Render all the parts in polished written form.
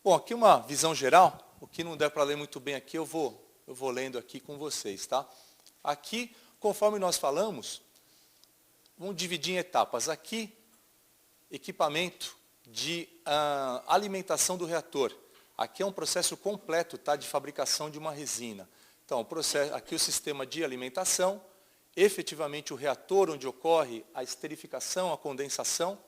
Bom, aqui uma visão geral. O que não der para ler muito bem aqui, eu vou lendo aqui com vocês, tá? Aqui, conforme nós falamos, vamos dividir em etapas. Aqui, equipamento de alimentação do reator. Aqui é um processo completo, tá, de fabricação de uma resina. Então, aqui o sistema de alimentação, efetivamente o reator onde ocorre a esterificação, a condensação.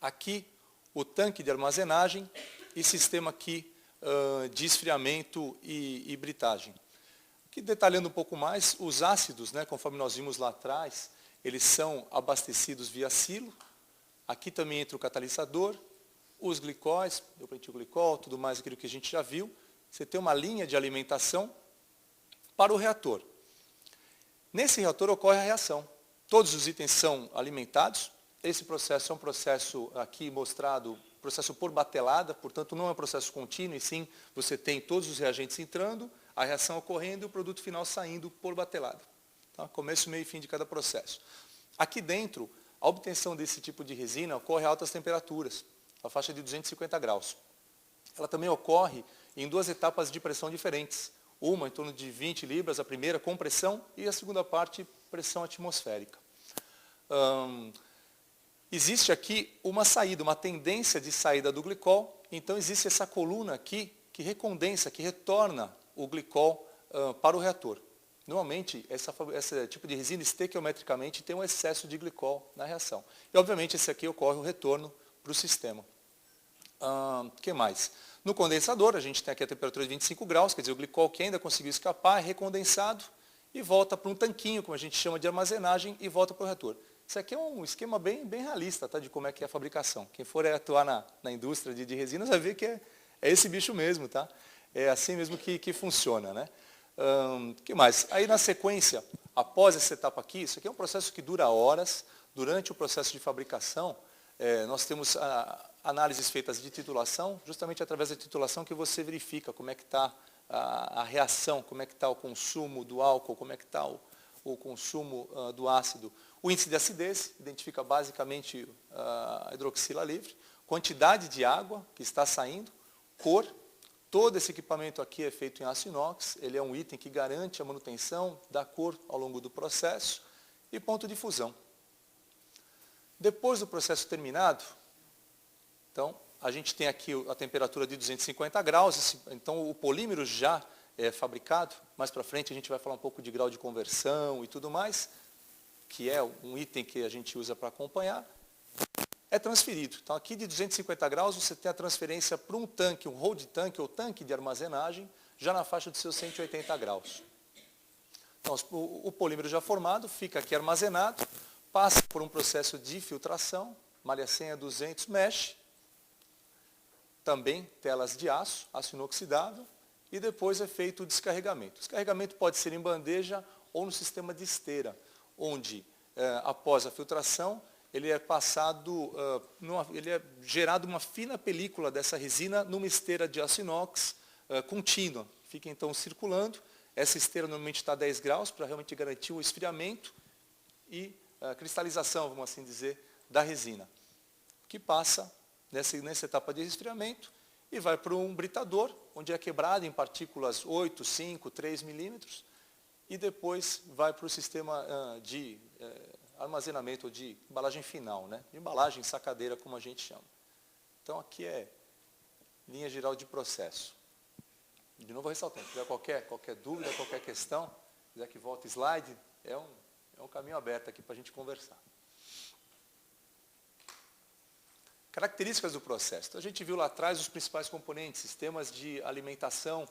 Aqui o tanque de armazenagem e sistema aqui de esfriamento e britagem. Aqui detalhando um pouco mais, os ácidos, né, conforme nós vimos lá atrás, eles são abastecidos via silo. Aqui também entra o catalisador, os glicóis, o metilglicol, tudo mais aquilo que a gente já viu. Você tem uma linha de alimentação para o reator. Nesse reator ocorre a reação. Todos os itens são alimentados. Esse processo é um processo aqui mostrado, processo por batelada, portanto não é um processo contínuo, e sim você tem todos os reagentes entrando, a reação ocorrendo e o produto final saindo por batelada. Tá? Começo, meio e fim de cada processo. Aqui dentro, a obtenção desse tipo de resina ocorre a altas temperaturas, a faixa de 250 graus. Ela também ocorre em duas etapas de pressão diferentes. Uma em torno de 20 libras, a primeira com pressão, e a segunda parte, pressão atmosférica. Existe aqui uma saída, uma tendência de saída do glicol, então existe essa coluna aqui que recondensa, que retorna o glicol para o reator. Normalmente, esse tipo de resina estequiometricamente tem um excesso de glicol na reação. E, obviamente, esse aqui ocorre o retorno para o sistema. O que mais? No condensador, a gente tem aqui a temperatura de 25 graus, quer dizer, o glicol que ainda conseguiu escapar é recondensado e volta para um tanquinho, como a gente chama de armazenagem, e volta para o reator. Isso aqui é um esquema bem realista, tá, de como é que é a fabricação. Quem for atuar na indústria de resinas vai ver que é esse bicho mesmo, tá? É assim mesmo que funciona, né? Que mais? Aí na sequência, após essa etapa aqui, isso aqui é um processo que dura horas. Durante o processo de fabricação, nós temos análises feitas de titulação, justamente através da titulação que você verifica como é que está a reação, como é que está o consumo do álcool, como é que está o consumo do ácido. O índice de acidez identifica basicamente a hidroxila livre, quantidade de água que está saindo, cor. Todo esse equipamento aqui é feito em aço inox, ele é um item que garante a manutenção da cor ao longo do processo, e ponto de fusão. Depois do processo terminado, então, a gente tem aqui a temperatura de 250 graus, então o polímero já é fabricado. Mais para frente a gente vai falar um pouco de grau de conversão e tudo mais, que é um item que a gente usa para acompanhar. É transferido. Então, aqui de 250 graus, você tem a transferência para um tanque, um hold tank ou tanque de armazenagem, já na faixa dos seus 180 graus. Então, o polímero já formado fica aqui armazenado, passa por um processo de filtração, malha 100 a 200 mesh, também telas de aço inoxidável, e depois é feito o descarregamento. O descarregamento pode ser em bandeja ou no sistema de esteira, onde, após a filtração, ele é passado, ele é gerado uma fina película dessa resina numa esteira de aço inox contínua. Fica então circulando. Essa esteira normalmente está a 10 graus para realmente garantir o esfriamento e a cristalização, vamos assim dizer, da resina, que passa nessa etapa de resfriamento e vai para um britador, onde é quebrado em partículas 8, 5, 3 milímetros, e depois vai para o sistema de armazenamento ou de embalagem final, né? De embalagem sacadeira, como a gente chama. Então, aqui é linha geral de processo. De novo, ressaltando, se tiver qualquer dúvida, qualquer questão, quiser que volte slide, é um caminho aberto aqui para a gente conversar. Características do processo. Então, a gente viu lá atrás os principais componentes, sistemas de alimentação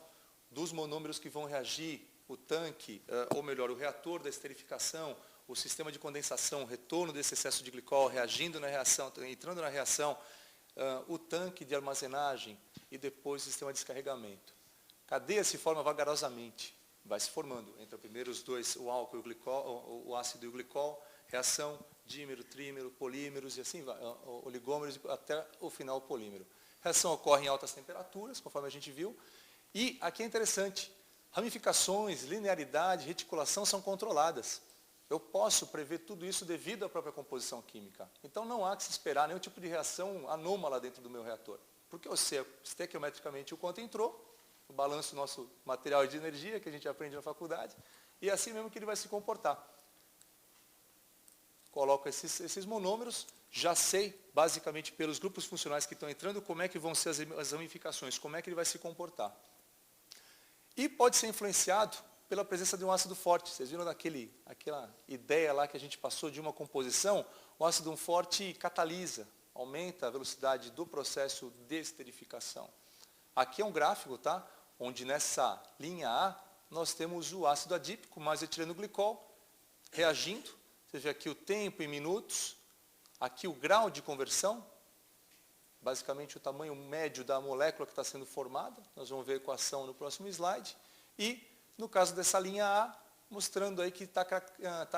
dos monômeros que vão reagir, o tanque, ou melhor, o reator da esterificação, o sistema de condensação, o retorno desse excesso de glicol, reagindo na reação, entrando na reação, o tanque de armazenagem e depois o sistema de descarregamento. A cadeia se forma vagarosamente, vai se formando entre primeiro os dois, o álcool e o glicol, o ácido e o glicol, reação, dímero, trímero, polímeros e assim vai, oligômeros até o final o polímero. A reação ocorre em altas temperaturas, conforme a gente viu, e aqui é interessante, ramificações, linearidade, reticulação são controladas. Eu posso prever tudo isso devido à própria composição química. Então não há que se esperar nenhum tipo de reação anômala dentro do meu reator. Porque eu sei estequiometricamente o quanto entrou, o balanço do nosso material de energia, que a gente aprende na faculdade, e é assim mesmo que ele vai se comportar. Coloco esses monômeros, já sei, basicamente, pelos grupos funcionais que estão entrando, como é que vão ser as ramificações, como é que ele vai se comportar. E pode ser influenciado pela presença de um ácido forte. Vocês viram aquela ideia lá que a gente passou de uma composição? O ácido forte catalisa, aumenta a velocidade do processo de esterificação. Aqui é um gráfico, tá? Onde nessa linha A, nós temos o ácido adípico mais etilenoglicol reagindo. Você vê aqui o tempo em minutos, aqui o grau de conversão, basicamente o tamanho médio da molécula que está sendo formada. Nós vamos ver a equação no próximo slide. E, no caso dessa linha A, mostrando aí que está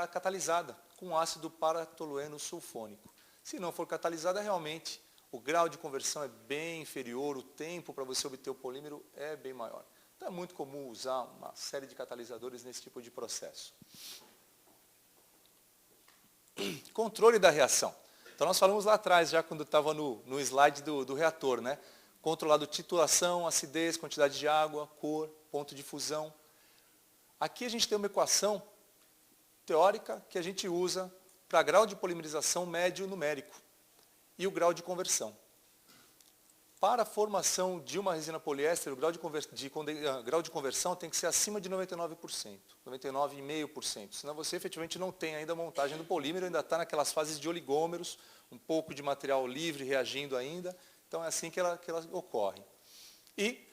catalisada com ácido paratolueno sulfônico. Se não for catalisada, realmente, o grau de conversão é bem inferior, o tempo para você obter o polímero é bem maior. Então, é muito comum usar uma série de catalisadores nesse tipo de processo. Controle da reação. Então, nós falamos lá atrás, já quando estava no slide do reator, né? Controlado titulação, acidez, quantidade de água, cor, ponto de fusão. Aqui a gente tem uma equação teórica que a gente usa para grau de polimerização médio numérico e o grau de conversão. Para a formação de uma resina poliéster, o grau de conversão tem que ser acima de 99%, 99,5%. Senão você efetivamente não tem ainda a montagem do polímero, ainda está naquelas fases de oligômeros, um pouco de material livre reagindo ainda. Então é assim que ela ocorre. E,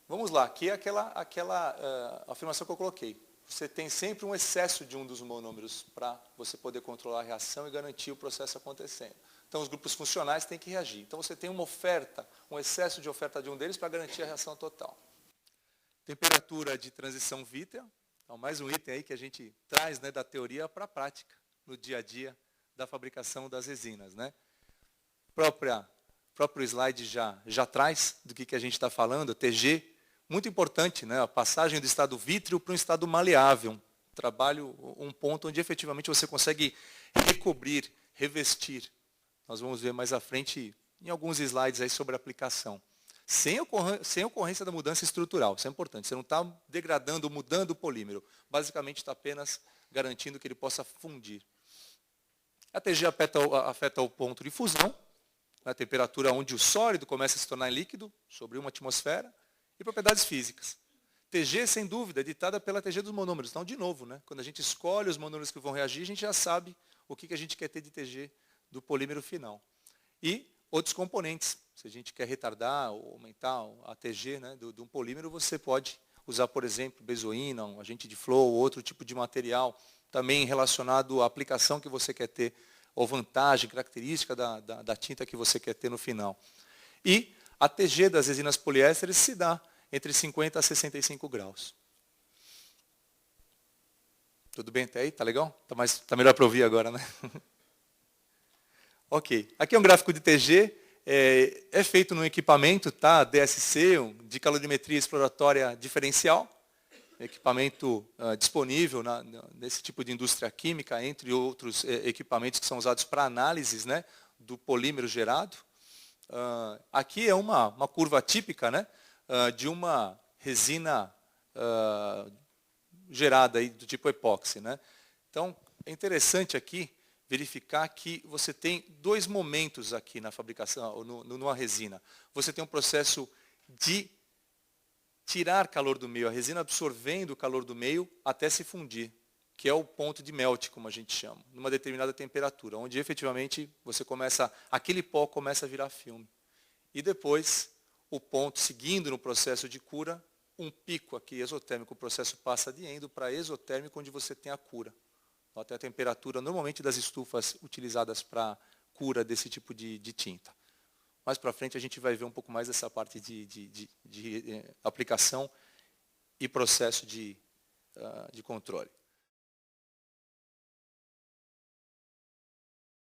vamos lá, aqui é aquela afirmação que eu coloquei. Você tem sempre um excesso de um dos monômeros para você poder controlar a reação e garantir o processo acontecendo. Então, os grupos funcionais têm que reagir. Então, você tem uma oferta, um excesso de oferta de um deles para garantir a reação total. Temperatura de transição vítrea. Então, mais um item aí que a gente traz, né, da teoria para a prática, no dia a dia da fabricação das resinas, né? Próprio slide já traz do que a gente está falando, TG, muito importante, né? A passagem do estado vítreo para um estado maleável. Um ponto onde efetivamente você consegue recobrir, revestir. Nós vamos ver mais à frente em alguns slides aí sobre a aplicação. Sem ocorrência da mudança estrutural, isso é importante. Você não está degradando, mudando o polímero. Basicamente está apenas garantindo que ele possa fundir. A TG afeta o ponto de fusão, a temperatura onde o sólido começa a se tornar líquido, sobre uma atmosfera, e propriedades físicas. TG, sem dúvida, é ditada pela TG dos monômeros. Então, de novo, né, quando a gente escolhe os monômeros que vão reagir, a gente já sabe o que a gente quer ter de TG do polímero final. E outros componentes. Se a gente quer retardar ou aumentar a TG, né, de um polímero, você pode usar, por exemplo, benzoína, um agente de flow, outro tipo de material, também relacionado à aplicação que você quer ter, ou vantagem, característica da tinta que você quer ter no final. E a TG das resinas poliésteres se dá entre 50 a 65 graus. Tudo bem até aí? Tá legal? Tá melhor para ouvir agora, né? Ok. Aqui é um gráfico de TG. É feito num equipamento, tá? DSC, de calorimetria exploratória diferencial. Equipamento disponível nesse tipo de indústria química, entre outros equipamentos que são usados para análises, né, do polímero gerado. Aqui é uma curva típica, né, de uma resina gerada aí do tipo epóxi, né? Então, é interessante aqui verificar que você tem dois momentos aqui na fabricação, numa resina. Você tem um processo de tirar calor do meio, a resina absorvendo o calor do meio até se fundir, que é o ponto de melt, como a gente chama, numa determinada temperatura, onde efetivamente aquele pó começa a virar filme. E depois, o ponto, seguindo no processo de cura, um pico aqui exotérmico, o processo passa de endo para exotérmico, onde você tem a cura. Até a temperatura, normalmente, das estufas utilizadas para cura desse tipo de tinta. Mais para frente, a gente vai ver um pouco mais dessa parte de aplicação e processo de controle.